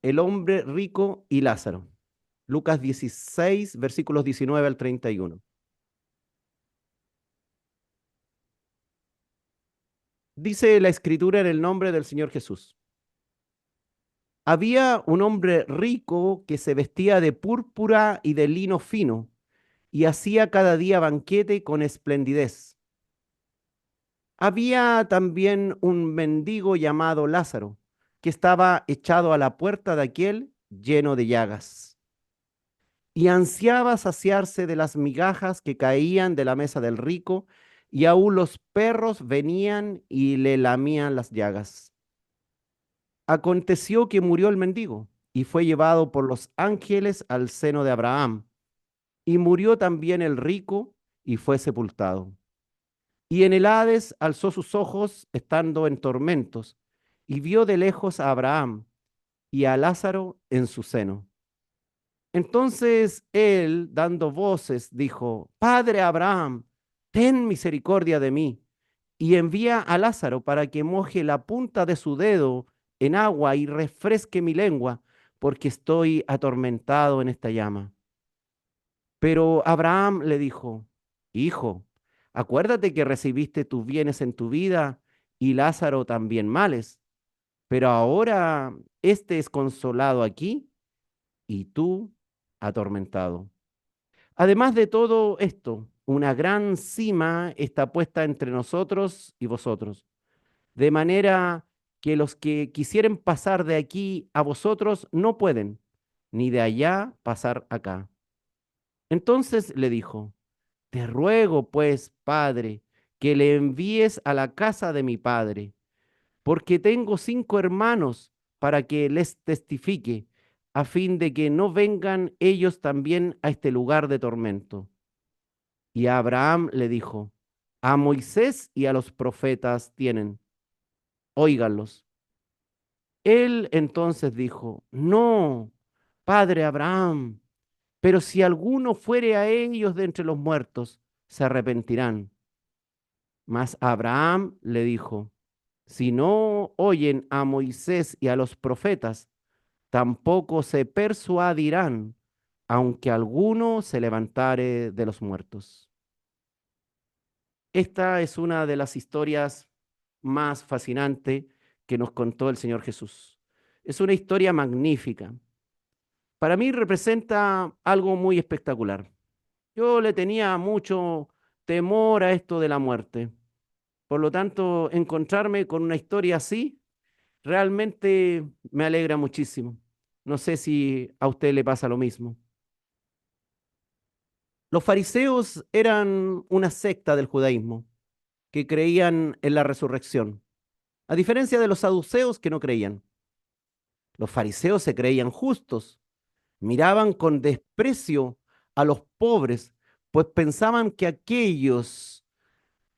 el hombre rico y Lázaro. Lucas 16, versículos 19 al 31. Dice la escritura en el nombre del Señor Jesús. Había un hombre rico que se vestía de púrpura y de lino fino y hacía cada día banquete con esplendidez. Había también un mendigo llamado Lázaro, que estaba echado a la puerta de aquel lleno de llagas, y ansiaba saciarse de las migajas que caían de la mesa del rico, y aún los perros venían y le lamían las llagas. Aconteció que murió el mendigo, y fue llevado por los ángeles al seno de Abraham, y murió también el rico, y fue sepultado. Y en el Hades alzó sus ojos estando en tormentos, y vio de lejos a Abraham y a Lázaro en su seno. Entonces él, dando voces, dijo, Padre Abraham, ten misericordia de mí, y envía a Lázaro para que moje la punta de su dedo en agua y refresque mi lengua, porque estoy atormentado en esta llama. Pero Abraham le dijo, Hijo, acuérdate que recibiste tus bienes en tu vida y Lázaro también males, pero ahora éste es consolado aquí y tú atormentado. Además de todo esto, una gran cima está puesta entre nosotros y vosotros, de manera que los que quisieren pasar de aquí a vosotros no pueden, ni de allá pasar acá. Entonces le dijo, te ruego, pues, Padre, que le envíes a la casa de mi padre, porque tengo 5 hermanos para que les testifique, a fin de que no vengan ellos también a este lugar de tormento. Y Abraham le dijo, a Moisés y a los profetas tienen, óiganlos. Él entonces dijo, no, Padre Abraham, pero si alguno fuere a ellos de entre los muertos, se arrepentirán. Mas Abraham le dijo, si no oyen a Moisés y a los profetas, tampoco se persuadirán, aunque alguno se levantare de los muertos. Esta es una de las historias más fascinantes que nos contó el Señor Jesús. Es una historia magnífica. Para mí representa algo muy espectacular. Yo le tenía mucho temor a esto de la muerte. Por lo tanto, encontrarme con una historia así realmente me alegra muchísimo. No sé si a usted le pasa lo mismo. Los fariseos eran una secta del judaísmo que creían en la resurrección, a diferencia de los saduceos que no creían. Los fariseos se creían justos, miraban con desprecio a los pobres, pues pensaban que aquellos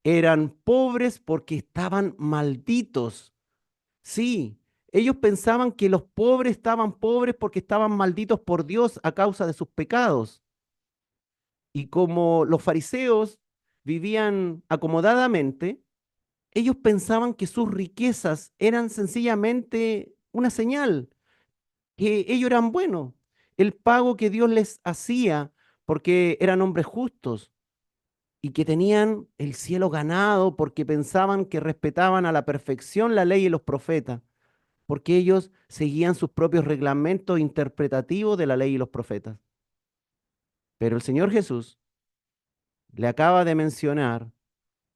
eran pobres porque estaban malditos. Sí, ellos pensaban que los pobres estaban pobres porque estaban malditos por Dios a causa de sus pecados. Y como los fariseos vivían acomodadamente, ellos pensaban que sus riquezas eran sencillamente una señal, que ellos eran buenos, el pago que Dios les hacía porque eran hombres justos y que tenían el cielo ganado porque pensaban que respetaban a la perfección la ley y los profetas, porque ellos seguían sus propios reglamentos interpretativos de la ley y los profetas. Pero el Señor Jesús le acaba de mencionar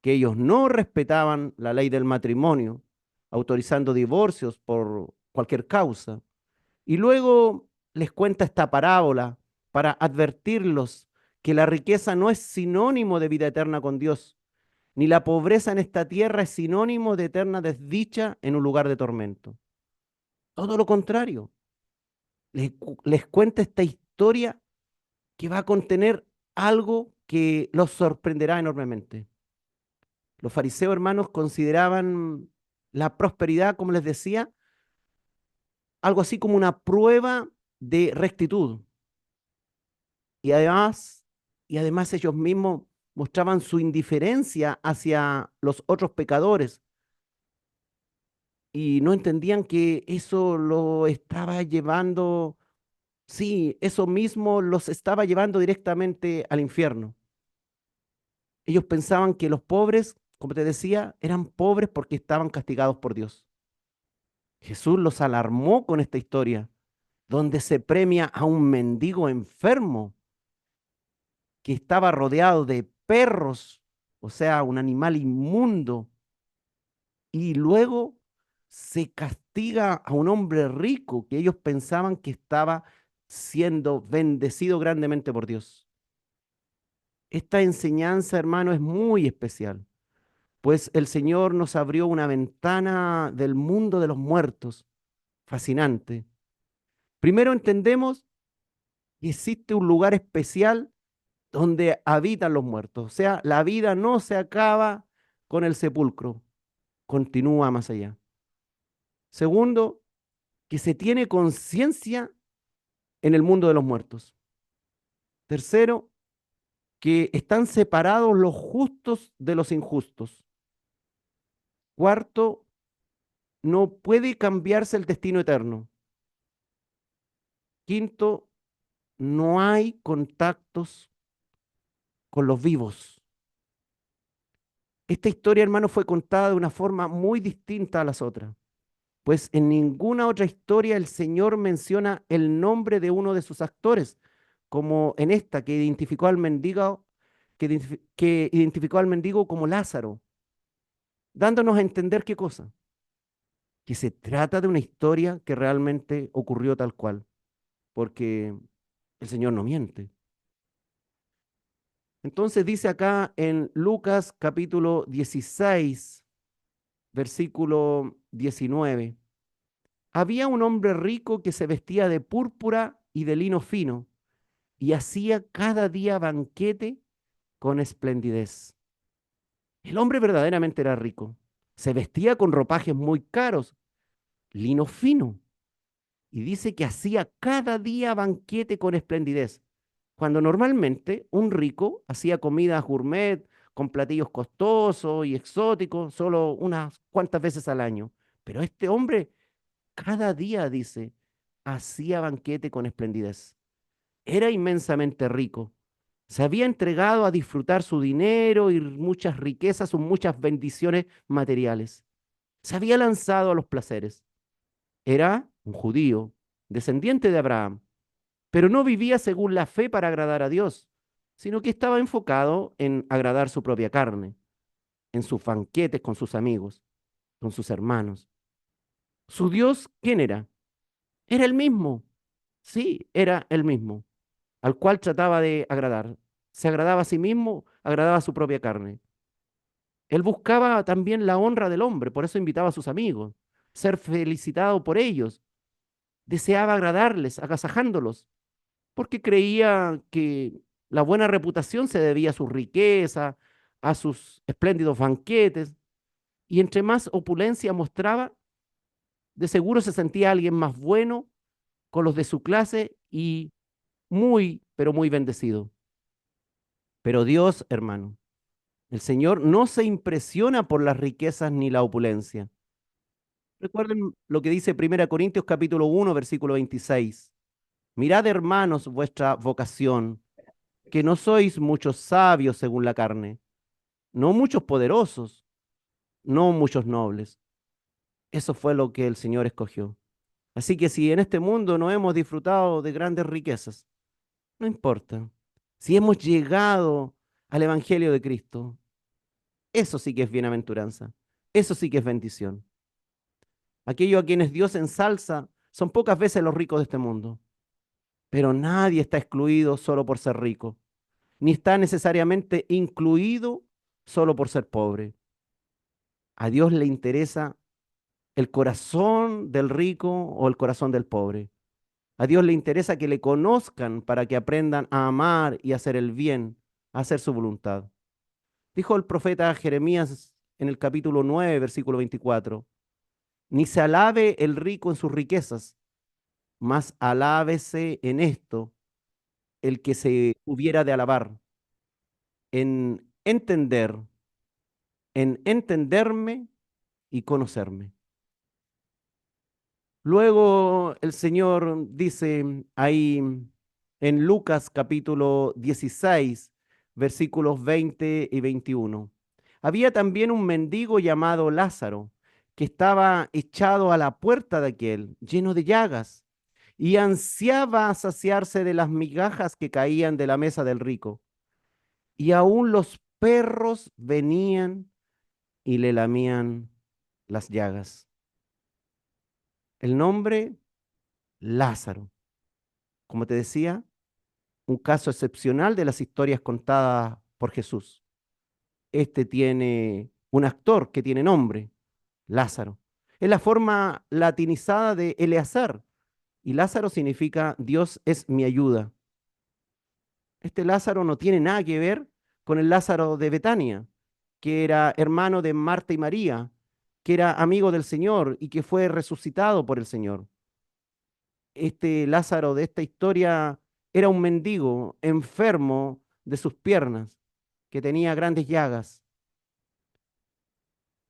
que ellos no respetaban la ley del matrimonio, autorizando divorcios por cualquier causa. Y luego les cuenta esta parábola para advertirlos que la riqueza no es sinónimo de vida eterna con Dios, ni la pobreza en esta tierra es sinónimo de eterna desdicha en un lugar de tormento. Todo lo contrario, les cuenta esta historia que va a contener algo que los sorprenderá enormemente. Los fariseos, hermanos, consideraban la prosperidad, como les decía, algo así como una prueba de rectitud. Y además, y además ellos mismos mostraban su indiferencia hacia los otros pecadores. y no entendían que eso lo estaba llevando, sí, eso mismo los estaba llevando directamente al infierno. Ellos pensaban que los pobres, como te decía, eran pobres porque estaban castigados por Dios. Jesús los alarmó con esta historia, donde se premia a un mendigo enfermo que estaba rodeado de perros, o sea, un animal inmundo, y luego se castiga a un hombre rico que ellos pensaban que estaba siendo bendecido grandemente por Dios. Esta enseñanza, hermano, es muy especial, pues el Señor nos abrió una ventana del mundo de los muertos, fascinante. Primero entendemos que existe un lugar especial donde habitan los muertos, o sea, la vida no se acaba con el sepulcro, continúa más allá. Segundo, que se tiene conciencia en el mundo de los muertos. Tercero, que están separados los justos de los injustos. Cuarto, no puede cambiarse el destino eterno. Quinto, no hay contactos con los vivos. Esta historia, hermano, fue contada de una forma muy distinta a las otras, pues en ninguna otra historia el Señor menciona el nombre de uno de sus actores, como en esta que identificó al mendigo, que identificó al mendigo como Lázaro, dándonos a entender qué cosa, que se trata de una historia que realmente ocurrió tal cual, porque el Señor no miente. Entonces dice acá en Lucas capítulo 16, versículo 19, había un hombre rico que se vestía de púrpura y de lino fino y hacía cada día banquete con esplendidez. El hombre verdaderamente era rico. Se vestía con ropajes muy caros, lino fino, y dice que hacía cada día banquete con esplendidez, cuando normalmente un rico hacía comida gourmet con platillos costosos y exóticos solo unas cuantas veces al año. Pero este hombre cada día, dice, hacía banquete con esplendidez. Era inmensamente rico. Se había entregado a disfrutar su dinero y muchas riquezas, sus muchas bendiciones materiales. Se había lanzado a los placeres. Era un judío, descendiente de Abraham, pero no vivía según la fe para agradar a Dios, sino que estaba enfocado en agradar su propia carne, en sus banquetes con sus amigos, con sus hermanos. ¿Su Dios quién era? Era el mismo. Sí, era el mismo, al cual trataba de agradar. Se agradaba a sí mismo, agradaba a su propia carne. Él buscaba también la honra del hombre, por eso invitaba a sus amigos, ser felicitado por ellos. Deseaba agradarles, agasajándolos, porque creía que la buena reputación se debía a su riqueza, a sus espléndidos banquetes, y entre más opulencia mostraba, de seguro se sentía alguien más bueno con los de su clase y muy, pero muy bendecido. Pero Dios, hermano, el Señor no se impresiona por las riquezas ni la opulencia. Recuerden lo que dice 1 Corintios capítulo 1, versículo 26. Mirad, hermanos, vuestra vocación, que no sois muchos sabios según la carne, no muchos poderosos, no muchos nobles. Eso fue lo que el Señor escogió. Así que si en este mundo no hemos disfrutado de grandes riquezas, no importa. Si hemos llegado al Evangelio de Cristo, eso sí que es bienaventuranza. Eso sí que es bendición. Aquellos a quienes Dios ensalza son pocas veces los ricos de este mundo, pero nadie está excluido solo por ser rico, ni está necesariamente incluido solo por ser pobre. A Dios le interesa el corazón del rico o el corazón del pobre. A Dios le interesa que le conozcan para que aprendan a amar y a hacer el bien, a hacer su voluntad. Dijo el profeta Jeremías en el capítulo 9, versículo 24, ni se alabe el rico en sus riquezas, mas alábese en esto el que se hubiera de alabar, en entender, en entenderme y conocerme. Luego el Señor dice ahí en Lucas capítulo 16, versículos 20 y 21. Había también un mendigo llamado Lázaro, que estaba echado a la puerta de aquel, lleno de llagas, y ansiaba saciarse de las migajas que caían de la mesa del rico. Y aún los perros venían y le lamían las llagas. El nombre, Lázaro. Como te decía, un caso excepcional de las historias contadas por Jesús. Este tiene un actor que tiene nombre, Lázaro. Es la forma latinizada de Eleazar, y Lázaro significa Dios es mi ayuda. Este Lázaro no tiene nada que ver con el Lázaro de Betania, que era hermano de Marta y María, que era amigo del Señor y que fue resucitado por el Señor. Este Lázaro de esta historia era un mendigo enfermo de sus piernas, que tenía grandes llagas.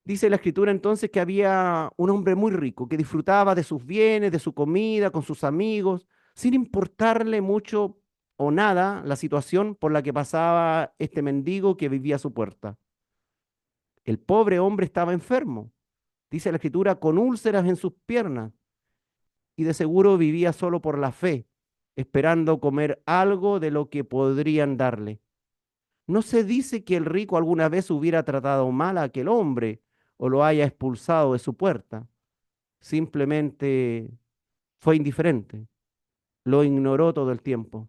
Dice la escritura entonces que había un hombre muy rico que disfrutaba de sus bienes, de su comida, con sus amigos, sin importarle mucho o nada la situación por la que pasaba este mendigo que vivía a su puerta. El pobre hombre estaba enfermo, dice la escritura, con úlceras en sus piernas, y de seguro vivía solo por la fe, esperando comer algo de lo que podrían darle. No se dice que el rico alguna vez hubiera tratado mal a aquel hombre o lo haya expulsado de su puerta. Simplemente fue indiferente, lo ignoró todo el tiempo.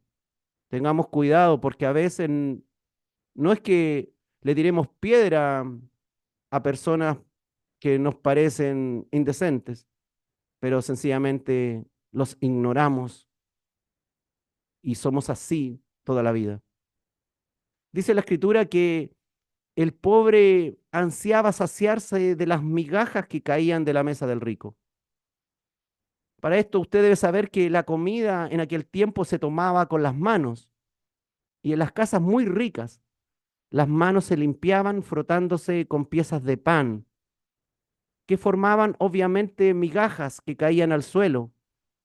Tengamos cuidado porque a veces no es que le tiremos piedra a personas que nos parecen indecentes, pero sencillamente los ignoramos y somos así toda la vida. Dice la escritura que el pobre ansiaba saciarse de las migajas que caían de la mesa del rico. Para esto usted debe saber que la comida en aquel tiempo se tomaba con las manos y en las casas muy ricas las manos se limpiaban frotándose con piezas de pan que formaban obviamente migajas que caían al suelo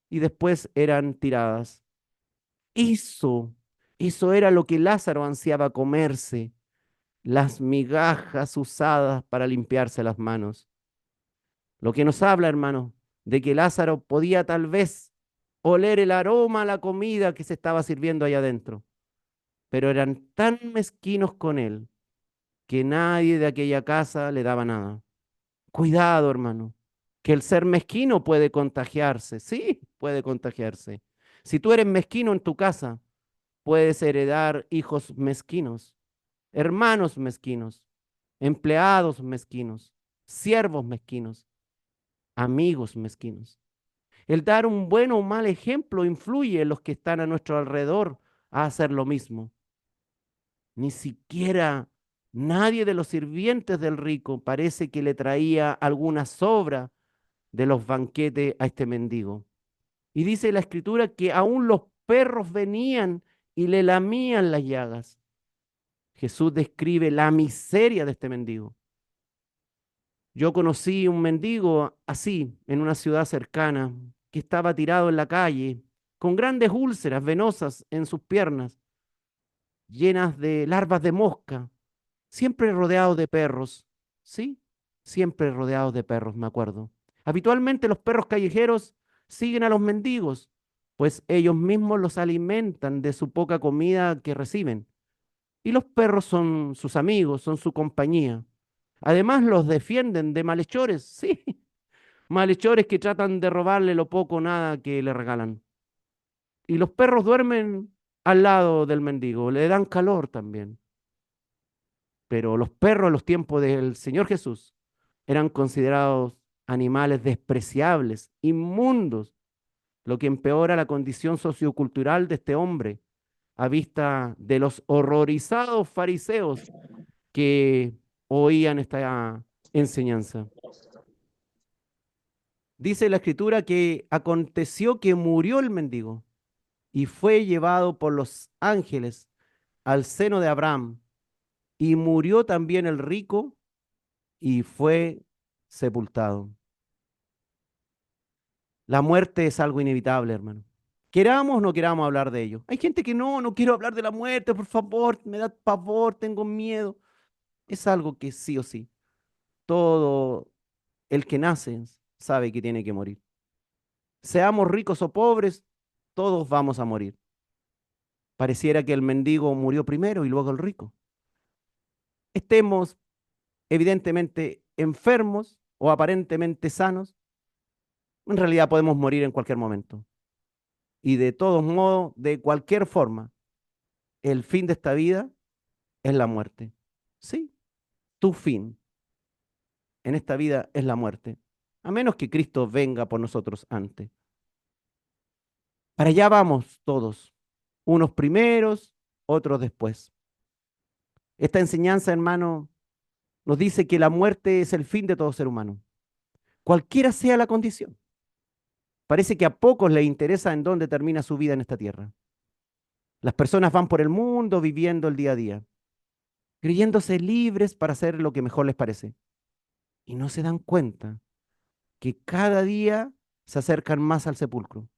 y después eran tiradas. Eso, eso era lo que Lázaro ansiaba comerse, las migajas usadas para limpiarse las manos. Lo que nos habla, hermano, de que Lázaro podía tal vez oler el aroma a la comida que se estaba sirviendo allá adentro, pero eran tan mezquinos con él que nadie de aquella casa le daba nada. Cuidado, hermano, que el ser mezquino puede contagiarse, sí, puede contagiarse. Si tú eres mezquino en tu casa, puedes heredar hijos mezquinos, hermanos mezquinos, empleados mezquinos, siervos mezquinos, amigos mezquinos. El dar un buen o mal ejemplo influye en los que están a nuestro alrededor a hacer lo mismo. Ni siquiera nadie de los sirvientes del rico parece que le traía alguna sobra de los banquetes a este mendigo. Y dice la escritura que aún los perros venían y le lamían las llagas. Jesús describe la miseria de este mendigo. Yo conocí un mendigo así en una ciudad cercana que estaba tirado en la calle con grandes úlceras venosas en sus piernas, llenas de larvas de mosca, siempre rodeado de perros, ¿sí? Siempre rodeado de perros, me acuerdo. Habitualmente los perros callejeros siguen a los mendigos, pues ellos mismos los alimentan de su poca comida que reciben. Y los perros son sus amigos, son su compañía. Además los defienden de malhechores, sí, malhechores que tratan de robarle lo poco o nada que le regalan. Y los perros duermen al lado del mendigo, le dan calor también. Pero los perros en los tiempos del Señor Jesús eran considerados animales despreciables, inmundos, lo que empeora la condición sociocultural de este hombre a vista de los horrorizados fariseos que oían esta enseñanza. Dice la escritura que aconteció que murió el mendigo y fue llevado por los ángeles al seno de Abraham, y murió también el rico y fue sepultado. La muerte es algo inevitable, hermano. Queramos o no queramos hablar de ello. Hay gente que no quiero hablar de la muerte, por favor, me da pavor, tengo miedo. Es algo que sí o sí. Todo el que nace sabe que tiene que morir. Seamos ricos o pobres, todos vamos a morir. Pareciera que el mendigo murió primero y luego el rico. Estemos evidentemente enfermos o aparentemente sanos, en realidad podemos morir en cualquier momento. Y de todos modos, de cualquier forma, el fin de esta vida es la muerte. Sí, tu fin en esta vida es la muerte, a menos que Cristo venga por nosotros antes. Para allá vamos todos, unos primeros, otros después. Esta enseñanza, hermano, nos dice que la muerte es el fin de todo ser humano, cualquiera sea la condición. Parece que a pocos les interesa en dónde termina su vida en esta tierra. Las personas van por el mundo viviendo el día a día, creyéndose libres para hacer lo que mejor les parece. Y no se dan cuenta que cada día se acercan más al sepulcro,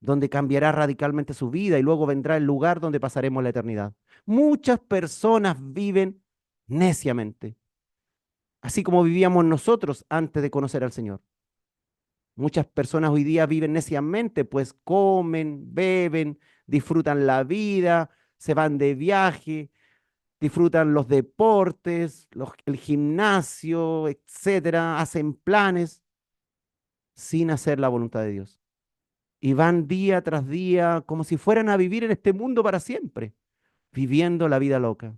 donde cambiará radicalmente su vida y luego vendrá el lugar donde pasaremos la eternidad. Muchas personas viven neciamente, así como vivíamos nosotros antes de conocer al Señor. Muchas personas hoy día viven neciamente, pues comen, beben, disfrutan la vida, se van de viaje, disfrutan los deportes, el gimnasio, etcétera, hacen planes sin hacer la voluntad de Dios. Y van día tras día como si fueran a vivir en este mundo para siempre, viviendo la vida loca.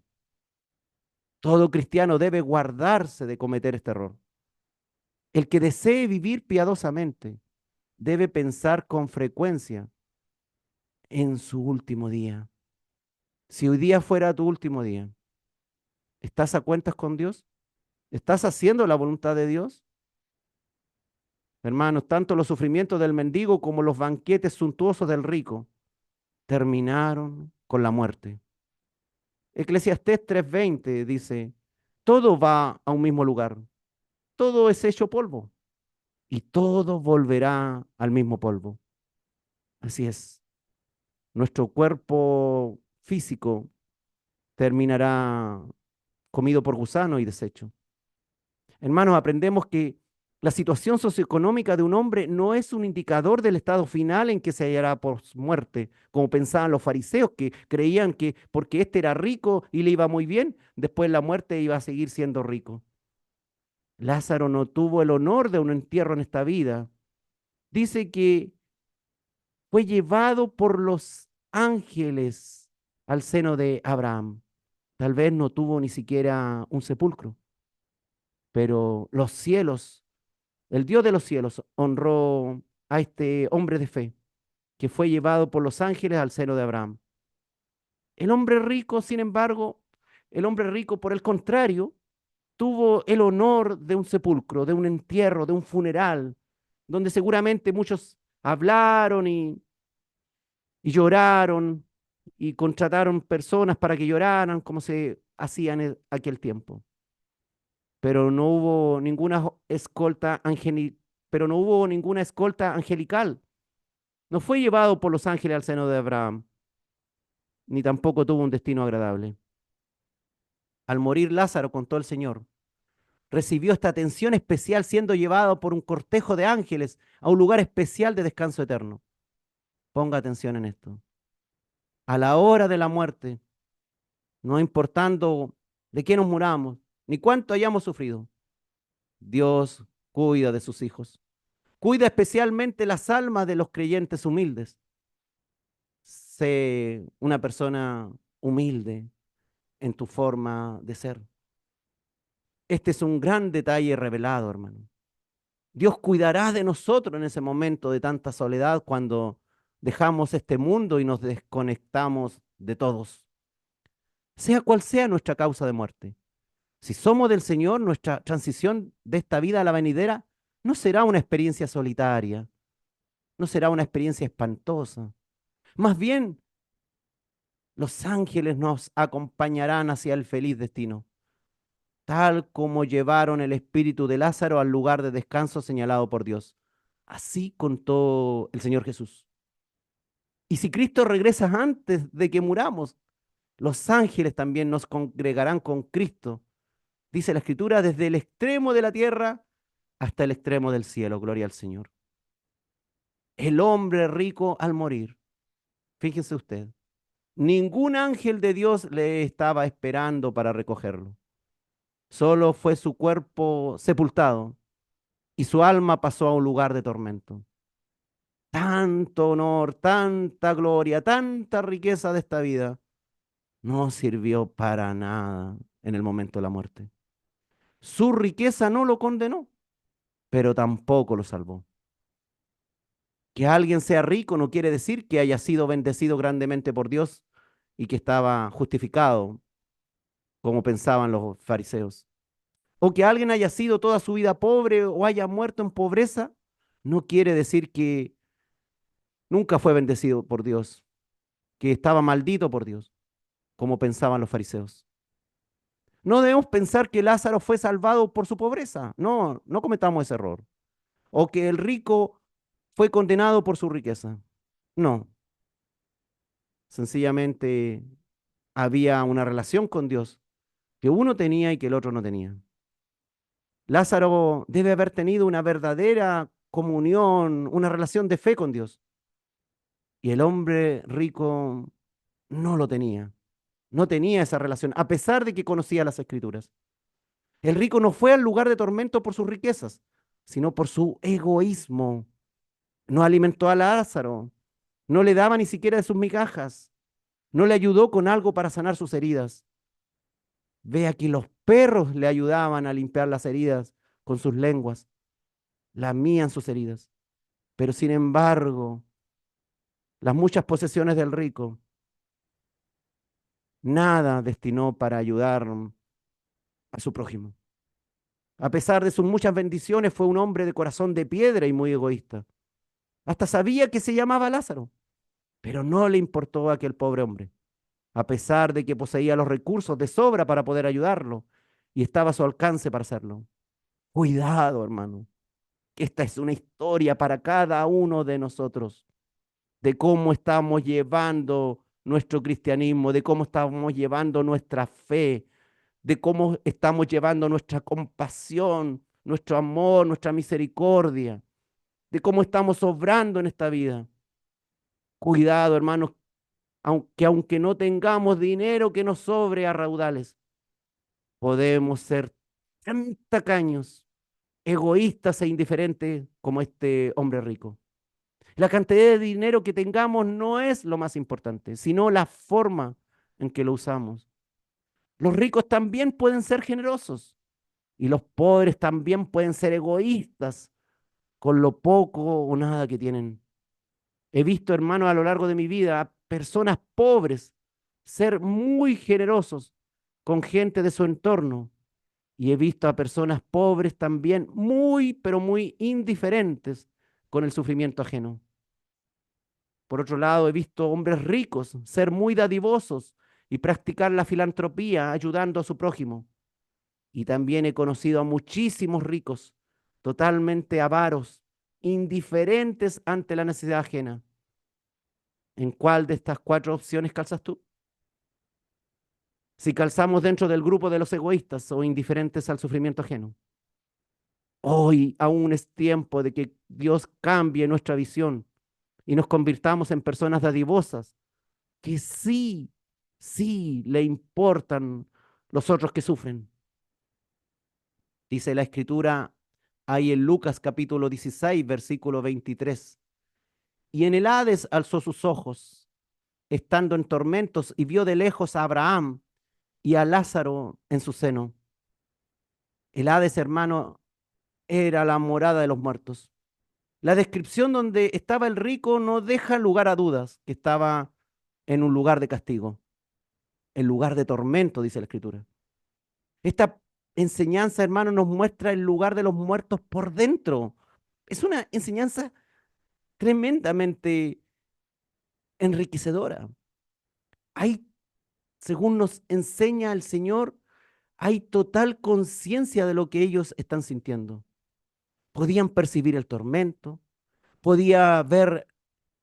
Todo cristiano debe guardarse de cometer este error. El que desee vivir piadosamente debe pensar con frecuencia en su último día. Si hoy día fuera tu último día, ¿estás a cuentas con Dios? ¿Estás haciendo la voluntad de Dios? Hermanos, tanto los sufrimientos del mendigo como los banquetes suntuosos del rico terminaron con la muerte. Eclesiastés 3:20 dice, todo va a un mismo lugar, todo es hecho polvo y todo volverá al mismo polvo. Así es, nuestro cuerpo físico terminará comido por gusano y deshecho. Hermanos, aprendemos que la situación socioeconómica de un hombre no es un indicador del estado final en que se hallará por muerte, como pensaban los fariseos que creían que porque éste era rico y le iba muy bien, después de la muerte iba a seguir siendo rico. Lázaro no tuvo el honor de un entierro en esta vida. Dice que fue llevado por los ángeles al seno de Abraham. Tal vez no tuvo ni siquiera un sepulcro, pero los cielos, el Dios de los cielos, honró a este hombre de fe que fue llevado por los ángeles al seno de Abraham. El hombre rico, sin embargo, el hombre rico, por el contrario, tuvo el honor de un sepulcro, de un entierro, de un funeral, donde seguramente muchos hablaron y lloraron y contrataron personas para que lloraran como se hacía en aquel tiempo. Pero no hubo ninguna escolta pero no hubo ninguna escolta angelical. No fue llevado por los ángeles al seno de Abraham, ni tampoco tuvo un destino agradable. Al morir Lázaro, contó el Señor, recibió esta atención especial siendo llevado por un cortejo de ángeles a un lugar especial de descanso eterno. Ponga atención en esto. A la hora de la muerte, no importando de qué nos muramos, ni cuánto hayamos sufrido, Dios cuida de sus hijos. Cuida especialmente las almas de los creyentes humildes. Sé una persona humilde en tu forma de ser. Este es un gran detalle revelado, hermano. Dios cuidará de nosotros en ese momento de tanta soledad cuando dejamos este mundo y nos desconectamos de todos, sea cual sea nuestra causa de muerte. Si somos del Señor, nuestra transición de esta vida a la venidera no será una experiencia solitaria, no será una experiencia espantosa. Más bien, los ángeles nos acompañarán hacia el feliz destino, tal como llevaron el espíritu de Lázaro al lugar de descanso señalado por Dios. Así contó el Señor Jesús. Y si Cristo regresa antes de que muramos, los ángeles también nos congregarán con Cristo. Dice la Escritura, desde el extremo de la tierra hasta el extremo del cielo. Gloria al Señor. El hombre rico al morir, fíjense usted, ningún ángel de Dios le estaba esperando para recogerlo. Solo fue su cuerpo sepultado y su alma pasó a un lugar de tormento. Tanto honor, tanta gloria, tanta riqueza de esta vida no sirvió para nada en el momento de la muerte. Su riqueza no lo condenó, pero tampoco lo salvó. Que alguien sea rico no quiere decir que haya sido bendecido grandemente por Dios y que estaba justificado, como pensaban los fariseos. O que alguien haya sido toda su vida pobre o haya muerto en pobreza, no quiere decir que nunca fue bendecido por Dios, que estaba maldito por Dios, como pensaban los fariseos. No debemos pensar que Lázaro fue salvado por su pobreza. No, no cometamos ese error. O que el rico fue condenado por su riqueza. No, sencillamente había una relación con Dios que uno tenía y que el otro no tenía. Lázaro debe haber tenido una verdadera comunión, una relación de fe con Dios. Y el hombre rico no lo tenía. No tenía esa relación, a pesar de que conocía las escrituras. El rico no fue al lugar de tormento por sus riquezas, sino por su egoísmo. No alimentó a Lázaro, no le daba ni siquiera de sus migajas, no le ayudó con algo para sanar sus heridas. Vea que los perros le ayudaban a limpiar las heridas con sus lenguas, lamían sus heridas. Pero sin embargo, las muchas posesiones del rico, nada destinó para ayudar a su prójimo. A pesar de sus muchas bendiciones, fue un hombre de corazón de piedra y muy egoísta. Hasta sabía que se llamaba Lázaro, pero no le importó a aquel pobre hombre, a pesar de que poseía los recursos de sobra para poder ayudarlo y estaba a su alcance para hacerlo. Cuidado, hermano, que esta es una historia para cada uno de nosotros, de cómo estamos llevando nuestro cristianismo, de cómo estamos llevando nuestra fe, de cómo estamos llevando nuestra compasión, nuestro amor, nuestra misericordia, de cómo estamos obrando en esta vida. Cuidado, hermanos, aunque no tengamos dinero que nos sobre a raudales, podemos ser tan tacaños, egoístas e indiferentes como este hombre rico. La cantidad de dinero que tengamos no es lo más importante, sino la forma en que lo usamos. Los ricos también pueden ser generosos y los pobres también pueden ser egoístas con lo poco o nada que tienen. He visto, hermanos, a lo largo de mi vida, a personas pobres ser muy generosos con gente de su entorno. Y he visto a personas pobres también muy, pero muy indiferentes con el sufrimiento ajeno. Por otro lado, he visto hombres ricos ser muy dadivosos y practicar la filantropía ayudando a su prójimo. Y también he conocido a muchísimos ricos totalmente avaros, indiferentes ante la necesidad ajena. ¿En cuál de estas cuatro opciones calzas tú? Si calzamos dentro del grupo de los egoístas o indiferentes al sufrimiento ajeno. Hoy aún es tiempo de que Dios cambie nuestra visión y nos convirtamos en personas dadivosas que sí, sí le importan los otros que sufren. Dice la escritura ahí en Lucas capítulo 16, versículo 23. Y en el Hades alzó sus ojos, estando en tormentos, y vio de lejos a Abraham y a Lázaro en su seno. El Hades, hermano, era la morada de los muertos. La descripción donde estaba el rico no deja lugar a dudas que estaba en un lugar de castigo, en lugar de tormento, dice la escritura. Esta enseñanza, hermano, nos muestra el lugar de los muertos por dentro. Es una enseñanza tremendamente enriquecedora. Hay, según nos enseña el Señor, hay total conciencia de lo que ellos están sintiendo. Podían percibir el tormento, podía ver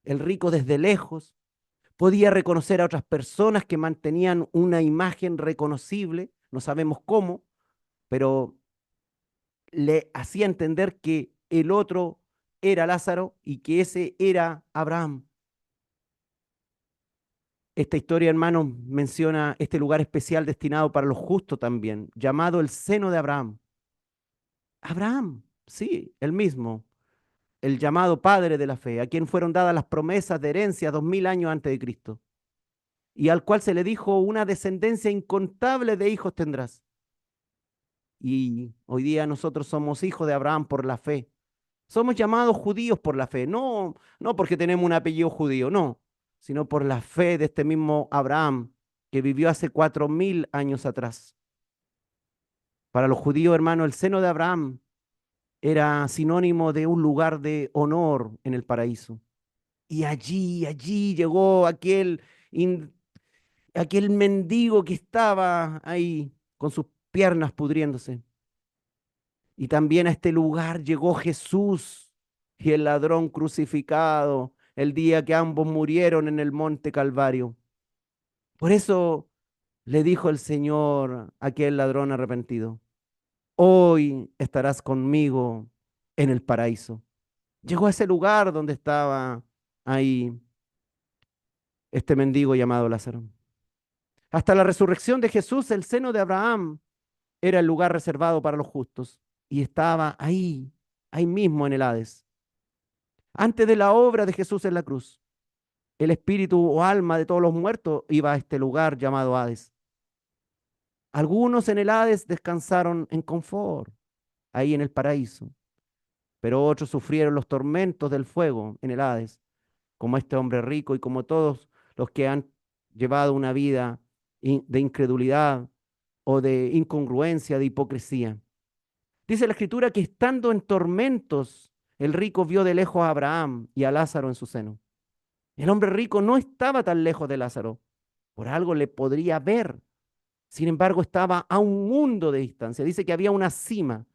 el rico desde lejos, podía reconocer a otras personas que mantenían una imagen reconocible, no sabemos cómo, pero le hacía entender que el otro era Lázaro y que ese era Abraham. Esta historia, hermanos, menciona este lugar especial destinado para los justos también, llamado el seno de Abraham. Abraham, sí, el mismo, el llamado padre de la fe, a quien fueron dadas las promesas de herencia 2000 años antes de Cristo, y al cual se le dijo: una descendencia incontable de hijos tendrás. Y hoy día nosotros somos hijos de Abraham por la fe. Somos llamados judíos por la fe, no porque tenemos un apellido judío, no, sino por la fe de este mismo Abraham que vivió hace 4000 años atrás. Para los judíos, hermano, el seno de Abraham era sinónimo de un lugar de honor en el paraíso. Y allí llegó aquel mendigo que estaba ahí con sus piernas pudriéndose. Y también a este lugar llegó Jesús y el ladrón crucificado el día que ambos murieron en el monte Calvario. Por eso le dijo el Señor a aquel ladrón arrepentido: hoy estarás conmigo en el paraíso. Llegó a ese lugar donde estaba ahí este mendigo llamado Lázaro. Hasta la resurrección de Jesús, el seno de Abraham era el lugar reservado para los justos y estaba ahí mismo en el Hades. Antes de la obra de Jesús en la cruz, el espíritu o alma de todos los muertos iba a este lugar llamado Hades. Algunos en el Hades descansaron en confort, ahí en el paraíso, pero otros sufrieron los tormentos del fuego en el Hades, como este hombre rico y como todos los que han llevado una vida de incredulidad o de incongruencia, de hipocresía. Dice la Escritura que estando en tormentos, el rico vio de lejos a Abraham y a Lázaro en su seno. El hombre rico no estaba tan lejos de Lázaro, por algo le podría ver. Sin embargo, estaba a un mundo de distancia. Dice que había una cima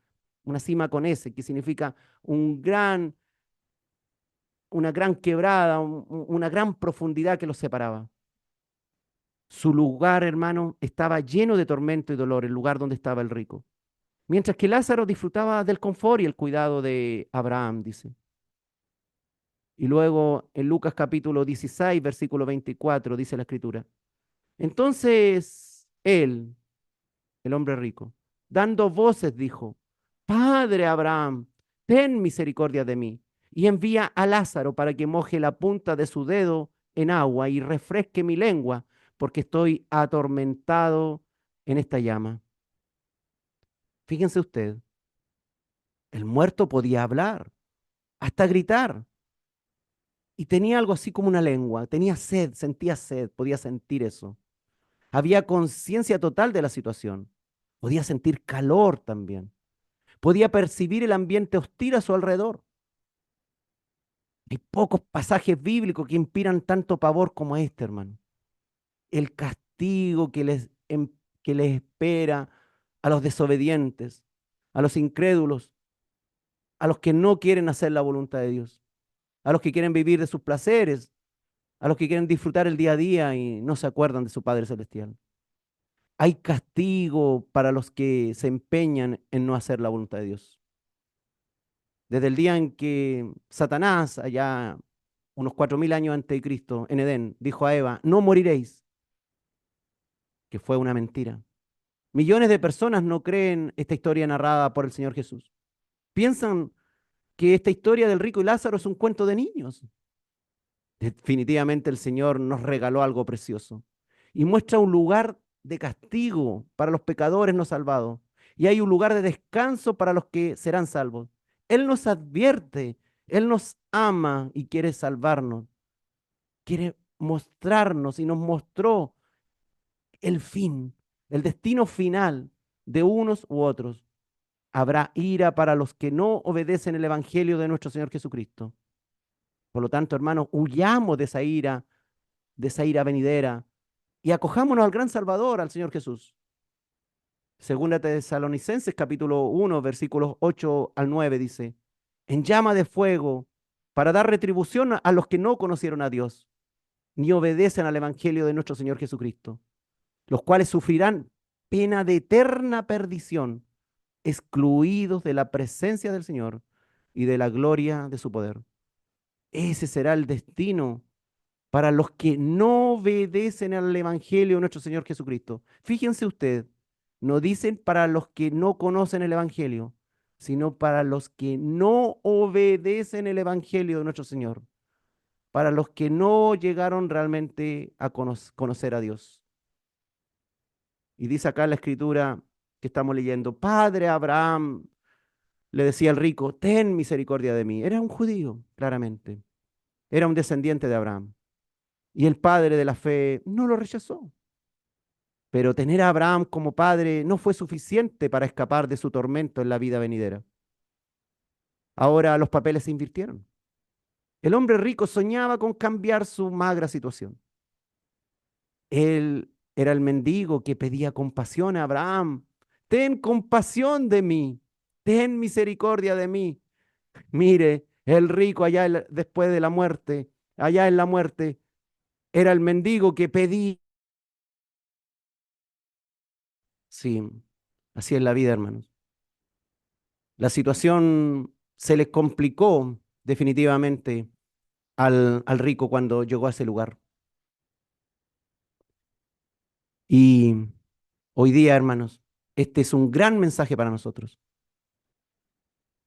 con S, que significa un gran, una gran quebrada, una gran profundidad que los separaba. Su lugar, hermano, estaba lleno de tormento y dolor, el lugar donde estaba el rico. Mientras que Lázaro disfrutaba del confort y el cuidado de Abraham, dice. Y luego en Lucas capítulo 16, versículo 24, dice la escritura: entonces él, el hombre rico, dando voces, dijo: Padre Abraham, ten misericordia de mí, y envía a Lázaro para que moje la punta de su dedo en agua y refresque mi lengua, porque estoy atormentado en esta llama. Fíjense usted, el muerto podía hablar, hasta gritar, y tenía algo así como una lengua, tenía sed, sentía sed, podía sentir eso. Había conciencia total de la situación, podía sentir calor también, podía percibir el ambiente hostil a su alrededor. Hay pocos pasajes bíblicos que inspiran tanto pavor como este, hermano. El castigo que les espera a los desobedientes, a los incrédulos, a los que no quieren hacer la voluntad de Dios, a los que quieren vivir de sus placeres, a los que quieren disfrutar el día a día y no se acuerdan de su Padre Celestial. Hay castigo para los que se empeñan en no hacer la voluntad de Dios. Desde el día en que Satanás, allá unos 4000 años antes de Cristo, en Edén, dijo a Eva: no moriréis, que fue una mentira. Millones de personas no creen esta historia narrada por el Señor Jesús. Piensan que esta historia del rico y Lázaro es un cuento de niños. Definitivamente el Señor nos regaló algo precioso y muestra un lugar de castigo para los pecadores no salvados, y hay un lugar de descanso para los que serán salvos. Él nos advierte, Él nos ama y quiere salvarnos, quiere mostrarnos y nos mostró el fin, el destino final de unos u otros. Habrá ira para los que no obedecen el Evangelio de nuestro Señor Jesucristo. Por lo tanto, hermanos, huyamos de esa ira venidera, y acojámonos al gran Salvador, al Señor Jesús. Segunda Tesalonicenses capítulo 1, versículos 8 al 9 dice: en llama de fuego para dar retribución a los que no conocieron a Dios, ni obedecen al Evangelio de nuestro Señor Jesucristo, los cuales sufrirán pena de eterna perdición, excluidos de la presencia del Señor y de la gloria de su poder. Ese será el destino para los que no obedecen al Evangelio de nuestro Señor Jesucristo. Fíjense usted, no dicen para los que no conocen el Evangelio, sino para los que no obedecen el Evangelio de nuestro Señor, para los que no llegaron realmente a conocer a Dios. Y dice acá en la escritura que estamos leyendo, Padre Abraham, le decía el rico, ten misericordia de mí. Era un judío, claramente. Era un descendiente de Abraham. Y el padre de la fe no lo rechazó. Pero tener a Abraham como padre no fue suficiente para escapar de su tormento en la vida venidera. Ahora los papeles se invirtieron. El hombre rico soñaba con cambiar su magra situación. Él era el mendigo que pedía compasión a Abraham. Ten compasión de mí, ten misericordia de mí. Mire, el rico después de la muerte, allá en la muerte, era el mendigo que pedía. Sí, así es la vida, hermanos. La situación se les complicó definitivamente al rico cuando llegó a ese lugar. Y hoy día, hermanos, este es un gran mensaje para nosotros.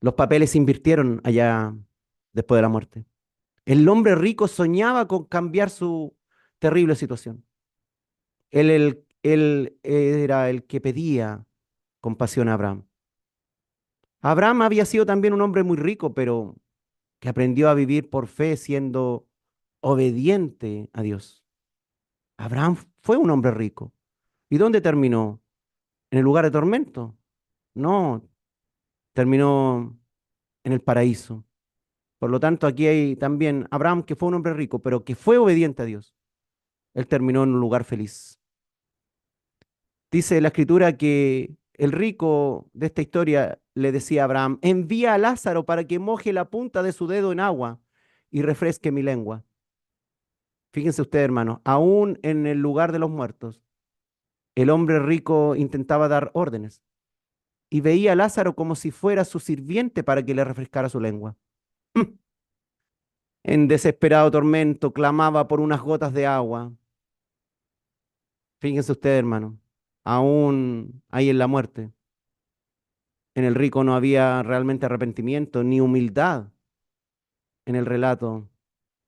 Los papeles se invirtieron allá después de la muerte. El hombre rico soñaba con cambiar su terrible situación. Él era el que pedía compasión a Abraham. Abraham había sido también un hombre muy rico, pero que aprendió a vivir por fe siendo obediente a Dios. Abraham fue un hombre rico. ¿Y dónde terminó? ¿En el lugar de tormento? No, terminó en el paraíso. Por lo tanto, aquí hay también Abraham, que fue un hombre rico, pero que fue obediente a Dios. Él terminó en un lugar feliz. Dice la escritura que el rico de esta historia le decía a Abraham, envía a Lázaro para que moje la punta de su dedo en agua y refresque mi lengua. Fíjense ustedes, hermanos, aún en el lugar de los muertos, el hombre rico intentaba dar órdenes y veía a Lázaro como si fuera su sirviente para que le refrescara su lengua. En desesperado tormento clamaba por unas gotas de agua. Fíjense ustedes, hermano, aún ahí en la muerte, en el rico no había realmente arrepentimiento ni humildad en el relato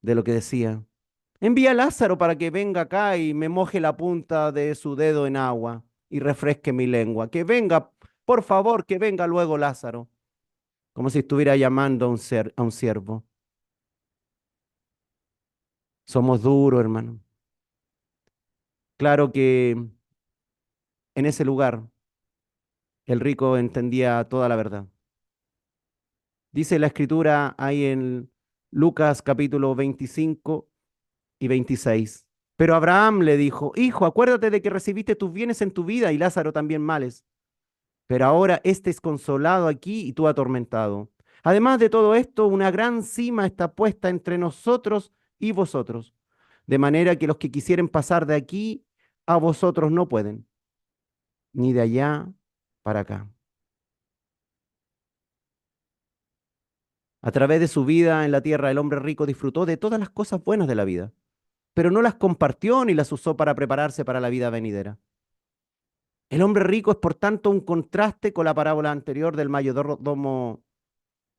de lo que decía. Envía a Lázaro para que venga acá y me moje la punta de su dedo en agua y refresque mi lengua. Que venga, por favor, que venga luego Lázaro, como si estuviera llamando a un siervo. Somos duros, hermano. Claro que en ese lugar el rico entendía toda la verdad. Dice la escritura ahí en Lucas capítulo 25 y 26. Pero Abraham le dijo, hijo, acuérdate de que recibiste tus bienes en tu vida y Lázaro también males. Pero ahora éste es consolado aquí y tú atormentado. Además de todo esto, una gran cima está puesta entre nosotros y vosotros, de manera que los que quisieren pasar de aquí a vosotros no pueden, ni de allá para acá. A través de su vida en la tierra, el hombre rico disfrutó de todas las cosas buenas de la vida, pero no las compartió ni las usó para prepararse para la vida venidera. El hombre rico es, por tanto, un contraste con la parábola anterior del mayordomo.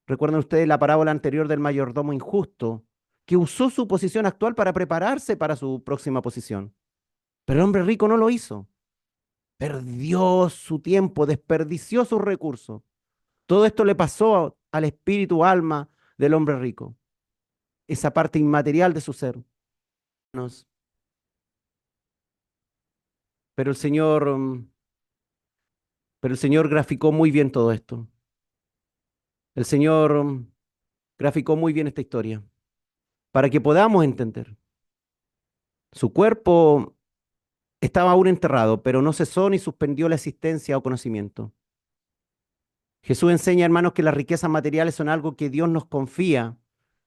Recuerden ustedes la parábola anterior del mayordomo injusto, que usó su posición actual para prepararse para su próxima posición. Pero el hombre rico no lo hizo. Perdió su tiempo, desperdició sus recursos. Todo esto le pasó al espíritu, alma del hombre rico, esa parte inmaterial de su ser. Pero el Señor, pero el Señor graficó muy bien todo esto. El Señor graficó muy bien esta historia para que podamos entender. Su cuerpo estaba aún enterrado, pero no cesó ni suspendió la existencia o conocimiento. Jesús enseña, hermanos, que las riquezas materiales son algo que Dios nos confía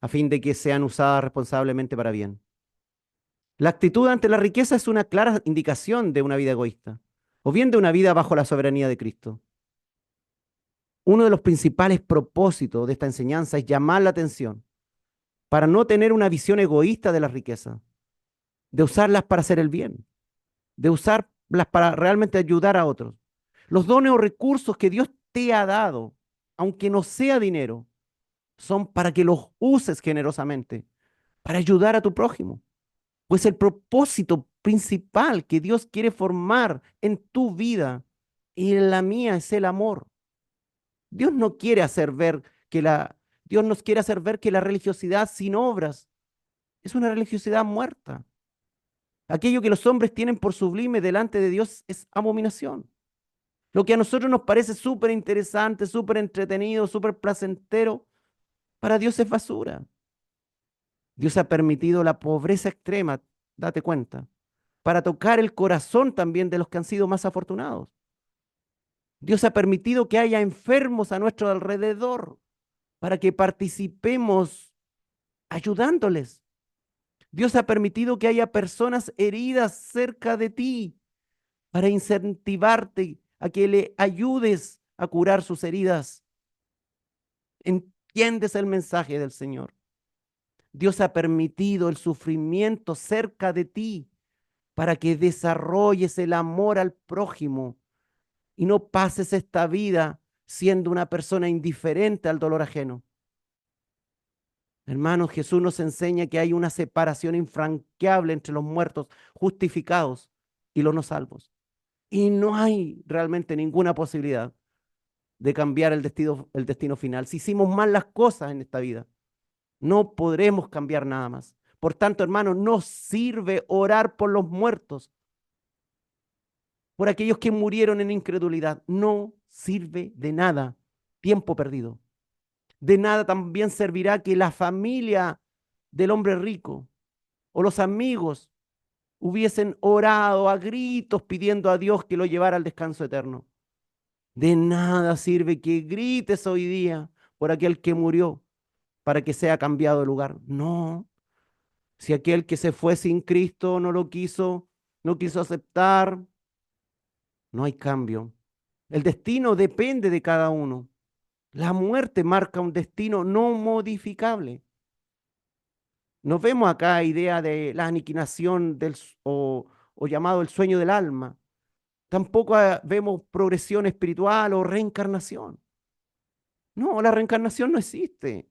a fin de que sean usadas responsablemente para bien. La actitud ante la riqueza es una clara indicación de una vida egoísta, o bien de una vida bajo la soberanía de Cristo. Uno de los principales propósitos de esta enseñanza es llamar la atención para no tener una visión egoísta de la riqueza, de usarlas para hacer el bien, de usarlas para realmente ayudar a otros. Los dones o recursos que Dios te ha dado, aunque no sea dinero, son para que los uses generosamente, para ayudar a tu prójimo. Pues el propósito principal que Dios quiere formar en tu vida y en la mía es el amor. Dios no quiere hacer ver que la, Dios nos quiere hacer ver que la religiosidad sin obras es una religiosidad muerta. Aquello que los hombres tienen por sublime delante de Dios es abominación. Lo que a nosotros nos parece súper interesante, súper entretenido, súper placentero, para Dios es basura. Dios ha permitido la pobreza extrema, date cuenta, para tocar el corazón también de los que han sido más afortunados. Dios ha permitido que haya enfermos a nuestro alrededor para que participemos ayudándoles. Dios ha permitido que haya personas heridas cerca de ti para incentivarte a que le ayudes a curar sus heridas. ¿Entiendes el mensaje del Señor? Dios ha permitido el sufrimiento cerca de ti para que desarrolles el amor al prójimo y no pases esta vida siendo una persona indiferente al dolor ajeno. Hermanos, Jesús nos enseña que hay una separación infranqueable entre los muertos justificados y los no salvos. Y no hay realmente ninguna posibilidad de cambiar el destino final. Si hicimos mal las cosas en esta vida, no podremos cambiar nada más. Por tanto, hermanos, no sirve orar por los muertos, por aquellos que murieron en incredulidad. No sirve de nada. Tiempo perdido. De nada también servirá que la familia del hombre rico o los amigos hubiesen orado a gritos pidiendo a Dios que lo llevara al descanso eterno. De nada sirve que grites hoy día por aquel que murió para que sea cambiado de lugar. No, si aquel que se fue sin Cristo no lo quiso, no quiso aceptar, no hay cambio. El destino depende de cada uno. La muerte marca un destino no modificable. Nos vemos acá idea de la aniquilación o llamado el sueño del alma. Tampoco vemos progresión espiritual o reencarnación. No, la reencarnación no existe.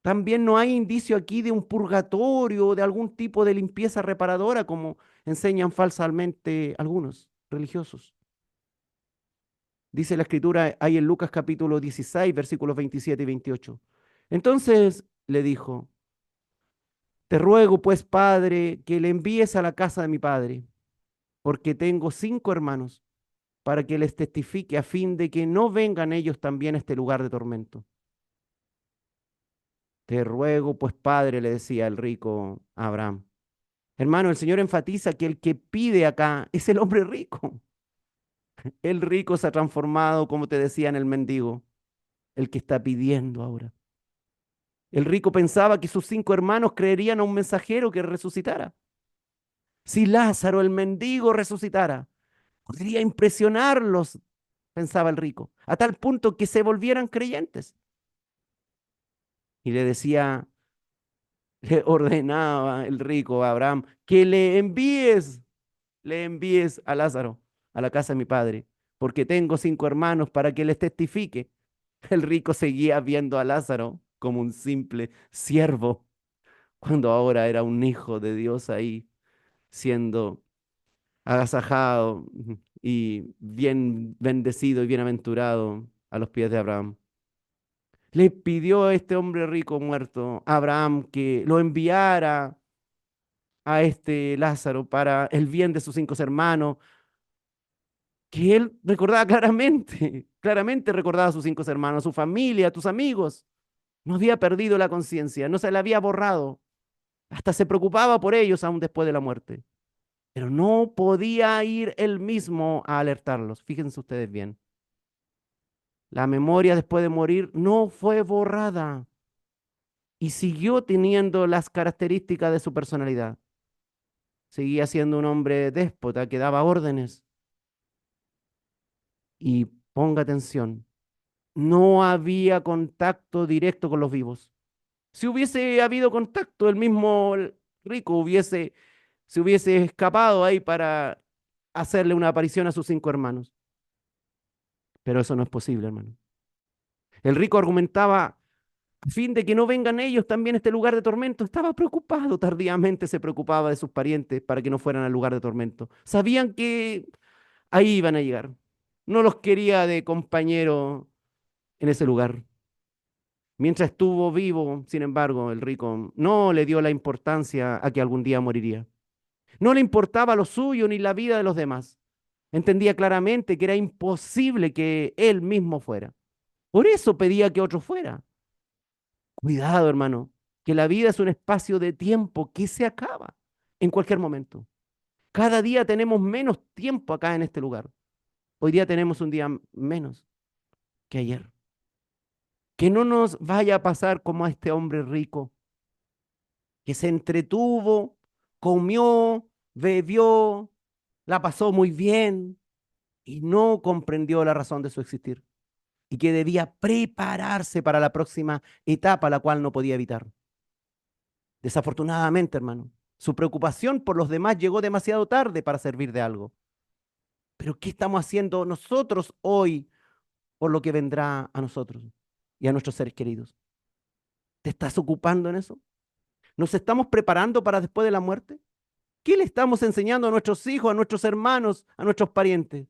También no hay indicio aquí de un purgatorio o de algún tipo de limpieza reparadora como enseñan falsamente algunos religiosos. Dice la escritura ahí en Lucas capítulo 16, versículos 27 y 28. Entonces le dijo, te ruego pues, padre, que le envíes a la casa de mi padre, porque tengo 5 hermanos, para que les testifique a fin de que no vengan ellos también a este lugar de tormento. Te ruego pues, padre, le decía el rico a Abraham. Hermano, el Señor enfatiza que el que pide acá es el hombre rico. El rico se ha transformado, como te decía, en el mendigo, el que está pidiendo ahora. El rico pensaba que sus 5 hermanos creerían a un mensajero que resucitara. Si Lázaro, el mendigo, resucitara, podría impresionarlos, pensaba el rico, a tal punto que se volvieran creyentes. Y le decía, le ordenaba el rico a Abraham que le envíes a Lázaro a la casa de mi padre, porque tengo 5 hermanos para que les testifique. El rico seguía viendo a Lázaro como un simple siervo, cuando ahora era un hijo de Dios ahí, siendo agasajado y bien bendecido y bienaventurado a los pies de Abraham. Le pidió a este hombre rico muerto, a Abraham, que lo enviara a este Lázaro para el bien de sus 5 hermanos, que él recordaba claramente, claramente recordaba a sus 5 hermanos, a su familia, a tus amigos. No había perdido la conciencia, no se la había borrado. Hasta se preocupaba por ellos aún después de la muerte. Pero no podía ir él mismo a alertarlos. Fíjense ustedes bien. La memoria después de morir no fue borrada. y siguió teniendo las características de su personalidad. Seguía siendo un hombre déspota que daba órdenes. Y ponga atención, no había contacto directo con los vivos. Si hubiese habido contacto, el mismo rico se hubiese escapado ahí para hacerle una aparición a sus 5 hermanos. Pero eso no es posible, hermano. El rico argumentaba a fin de que no vengan ellos también a este lugar de tormento. Estaba preocupado, tardíamente se preocupaba de sus parientes para que no fueran al lugar de tormento. Sabían que ahí iban a llegar. No los quería de compañero en ese lugar. Mientras estuvo vivo, sin embargo, el rico no le dio la importancia a que algún día moriría. No le importaba lo suyo ni la vida de los demás. Entendía claramente que era imposible que él mismo fuera. Por eso pedía que otro fuera. Cuidado, hermano, que la vida es un espacio de tiempo que se acaba en cualquier momento. Cada día tenemos menos tiempo acá en este lugar. Hoy día tenemos un día menos que ayer. Que no nos vaya a pasar como a este hombre rico que se entretuvo, comió, bebió, la pasó muy bien y no comprendió la razón de su existir y que debía prepararse para la próxima etapa, la cual no podía evitar. Desafortunadamente, hermano, su preocupación por los demás llegó demasiado tarde para servir de algo. Pero ¿qué estamos haciendo nosotros hoy por lo que vendrá a nosotros y a nuestros seres queridos? ¿Te estás ocupando en eso? ¿Nos estamos preparando para después de la muerte? ¿Qué le estamos enseñando a nuestros hijos, a nuestros hermanos, a nuestros parientes?